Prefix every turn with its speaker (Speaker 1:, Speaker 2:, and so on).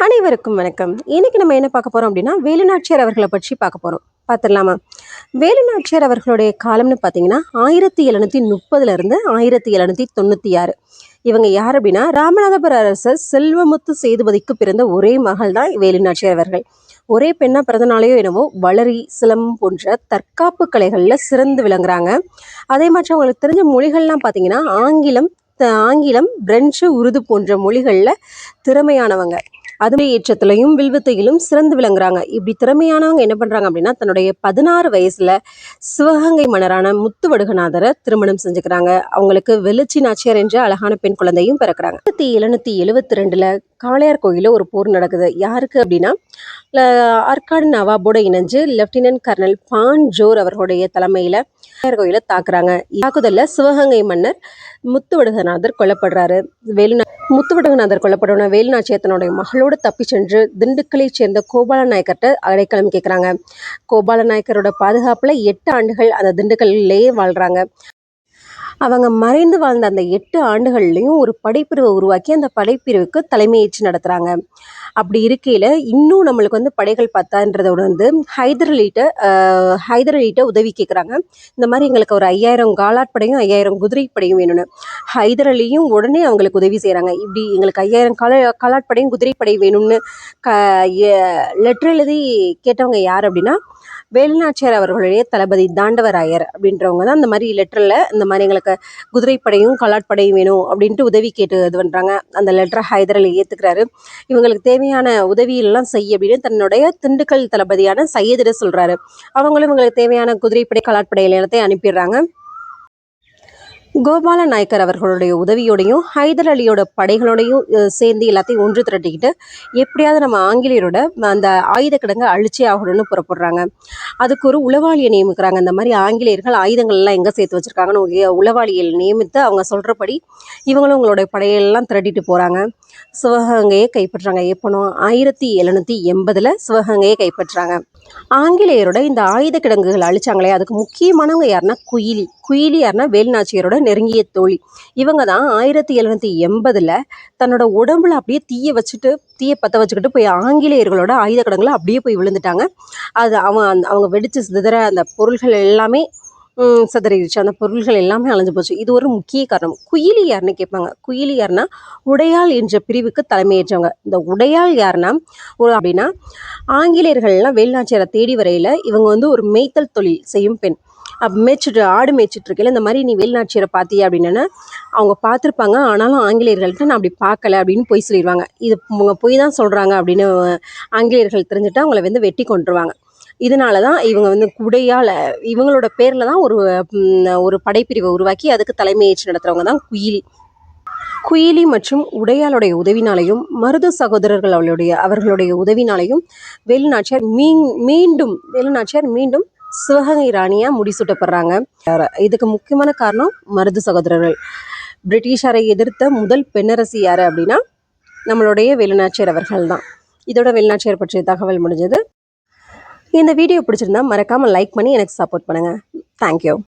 Speaker 1: அனைவருக்கும் வணக்கம். இன்னைக்கு நம்ம என்ன பார்க்க போறோம் அப்படின்னா, வேலுநாச்சியார் அவர்கள பற்றி பார்க்க போறோம். பார்த்துடலாமா? வேலுநாச்சியார் அவர்களுடைய காலம்னு பார்த்தீங்கன்னா, 1730 இருந்து 1796. இவங்க யார் அப்படின்னா, ராமநாதபுர அரசர் செல்வமுத்து சேதுபதிக்கு பிறந்த ஒரே மகள் தான் வேலுநாச்சியார் அவர்கள். ஒரே பெண்ணா பிறந்தனாலேயோ என்னவோ வளரி, சிலம்பம் போன்ற தற்காப்பு கலைகளில் சிறந்து விளங்குறாங்க. அதே மாதிரி அவங்களுக்கு தெரிஞ்ச மொழிகள்லாம் பார்த்தீங்கன்னா, ஆங்கிலம், பிரெஞ்சு, உருது போன்ற மொழிகளில் திறமையானவங்க. அதுவே ஏற்றத்திலையும் வில்வித்தையிலும் சிறந்து விளங்குறாங்க. இப்படி திறமையானவங்க என்ன பண்றாங்க அப்படின்னா, தன்னுடைய 16 வயசுல சிவகங்கை மன்னரான முத்துவடுகநாதரை திருமணம் செஞ்சுக்கிறாங்க. அவங்களுக்கு வெளுச்சி நாச்சியார் என்ற அழகான பெண் குழந்தையும் பிறக்கிறாங்க. 1772 காளையார் கோயிலில் ஒரு போர் நடக்குது. யாருக்கு அப்படின்னா, ஆற்காடு நவாபோட இணைஞ்சு லெப்டினன்ட் கர்னல் பான் ஜோர் அவர்களுடைய தலைமையில காளையார் கோயிலை தாக்குறாங்க. தாக்குதல்ல சிவகங்கை மன்னர் முத்துவடுகநாதர் கொல்லப்படுறாரு. முத்துவடுகநாதர் கொல்லப்படவுன வேலுநாச்சியார் தன்னுடைய மகளோடு தப்பி சென்று திண்டுக்கலைச் சேர்ந்த கோபால நாயக்கர்கிட்ட அடைக்கலம் கேட்குறாங்க. கோபால நாயக்கரோட பாதுகாப்புல 8 ஆண்டுகள் அந்த திண்டுக்கல்லையே வாழ்றாங்க. அவங்க மறைந்து வாழ்ந்த அந்த 8 ஆண்டுகள்லையும் ஒரு படைப்பிரிவை உருவாக்கி அந்த படைப்பிரிவுக்கு தலைமையேற்று நடத்துகிறாங்க. அப்படி இருக்கையில் இன்னும் நம்மளுக்கு வந்து படைகள் பத்தான்றதை உணர்ந்து ஹைதர் அலிகிட்ட உதவி கேட்குறாங்க. இந்த மாதிரி எங்களுக்கு ஒரு 5000 காலாட்படையும் 5000 குதிரைப்படையும் வேணும்னு. ஹைதர் அலியும் உடனே அவங்களுக்கு உதவி செய்கிறாங்க. இப்படி எங்களுக்கு 5000 காலாட்படையும் குதிரைப்படை வேணும்னு லெட்டர் எழுதி கேட்டவங்க யார் அப்படின்னா, வேலுநாச்சியார் அவர்களுடைய தளபதி தாண்டவராயர் அப்படின்றவங்க தான் இந்த மாதிரி லெட்டரில் இந்த மாதிரி எங்களுக்கு குதிரைப்படையும் காலாட்படையும் வேணும் அப்படின்ட்டு உதவி கேட்டு இது பண்ணுறாங்க. அந்த லெட்டரை ஹைதர் அலி ஏற்றுக்கிறாரு. இவங்களுக்கு தேவையான உதவியெல்லாம் செய்ய அப்படின்னு தன்னுடைய திண்டுக்கல் தளபதியான சையதிட சொல்கிறாரு. அவங்களும் இவங்களுக்கு தேவையான குதிரைப்படை காலாட்படை எல்லாத்தையும் அனுப்பிடுறாங்க. கோபால நாயக்கர் அவர்களுடைய உதவியோடையும் ஹைதர் அலியோட படைகளோடையும் சேர்ந்து எல்லாத்தையும் ஒன்று திரட்டிக்கிட்டு எப்படியாவது நம்ம ஆங்கிலேயரோட அந்த ஆயுத கிடங்கை அழிச்சே ஆகணும்னு புறப்படுறாங்க. அதுக்கு ஒரு உளவாளியை நியமிக்கிறாங்க. இந்த மாதிரி ஆங்கிலேயர்கள் ஆயுதங்கள்லாம் எங்கே சேர்த்து வச்சுருக்காங்கன்னு உளவாளியை நியமித்து அவங்க சொல்கிறபடி இவங்களும் உங்களுடைய படையெல்லாம் திரட்டிட்டு போகிறாங்க. சிவகங்கையை கைப்பற்றாங்க. எப்போனோ 1780 சிவகங்கையை கைப்பற்றாங்க. ஆங்கிலேயரோட இந்த ஆயுத கிடங்குகள் அழிச்சாங்களே, அதுக்கு முக்கியமானவங்க யாருன்னா குயிலி யாருன்னா வேலுநாச்சியாரோட நெருங்கிய தோழி. இவங்க தான் 1780 தன்னோட உடம்புல அப்படியே தீயை பற்ற வச்சுக்கிட்டு போய் ஆங்கிலேயர்களோட ஆயுத கிடங்குல அப்படியே போய் விழுந்துட்டாங்க. அது அவங்க வெடிச்சு சிதற அந்த பொருள்கள் எல்லாமே சிதறிடுச்சு. அந்த பொருள்கள் எல்லாமே அழிஞ்சு போச்சு. இது ஒரு முக்கிய காரணம். குயிலி யாருன்னு கேட்பாங்க. குயிலி யாருன்னா உடையாள் என்ற பிரிவுக்கு தலைமையேற்றவங்க. இந்த உடையாள் யாருன்னா அப்படின்னா, ஆங்கிலேயர்கள்லாம் வேலுநாச்சியாரை தேடி வரையில் இவங்க வந்து ஒரு மேய்த்தல் தொழில் செய்யும் பெண். ஆடு மேய்ச்சிட்டு இருக்கையில் இந்த மாதிரி நீ வேலுநாச்சியாரை பார்த்தியா அப்படின்னா, அவங்க பார்த்துருப்பாங்க. ஆனாலும் ஆங்கிலேயர்கள்ட்ட நான் அப்படி பார்க்கல அப்படின்னு பொய் சொல்லிடுவாங்க. இது அவங்க பொய் தான் சொல்கிறாங்க அப்படின்னு ஆங்கிலேயர்கள் தெரிஞ்சுட்டு அவங்கள வந்து வெட்டி கொண்டுருவாங்க. இதனால தான் இவங்க வந்து இவங்களோட பேரில் தான் ஒரு படைப்பிரிவை உருவாக்கி அதுக்கு தலைமையேற்று நடத்துகிறவங்க தான் குயிலி மற்றும் உடையாளுடைய உதவினாலையும் மருது சகோதரர்கள் அவர்களுடைய உதவினாலையும் வேலுநாச்சியார் மீண்டும் சிவகங்கை ராணியாக முடிசூட்டப்படுறாங்க. இதுக்கு முக்கியமான காரணம் மருது சகோதரர்கள். பிரிட்டிஷாரை எதிர்த்த முதல் பெண்ணரசி யார் அப்படின்னா நம்மளுடைய வேலுநாச்சியார் அவர்கள் தான். இதோட வேலுநாச்சியார் பற்றிய தகவல் முடிஞ்சது. இந்த வீடியோ பிடிச்சிருந்தா மறக்காமல் லைக் பண்ணி எனக்கு சப்போர்ட் பண்ணுங்கள். தேங்க்யூ.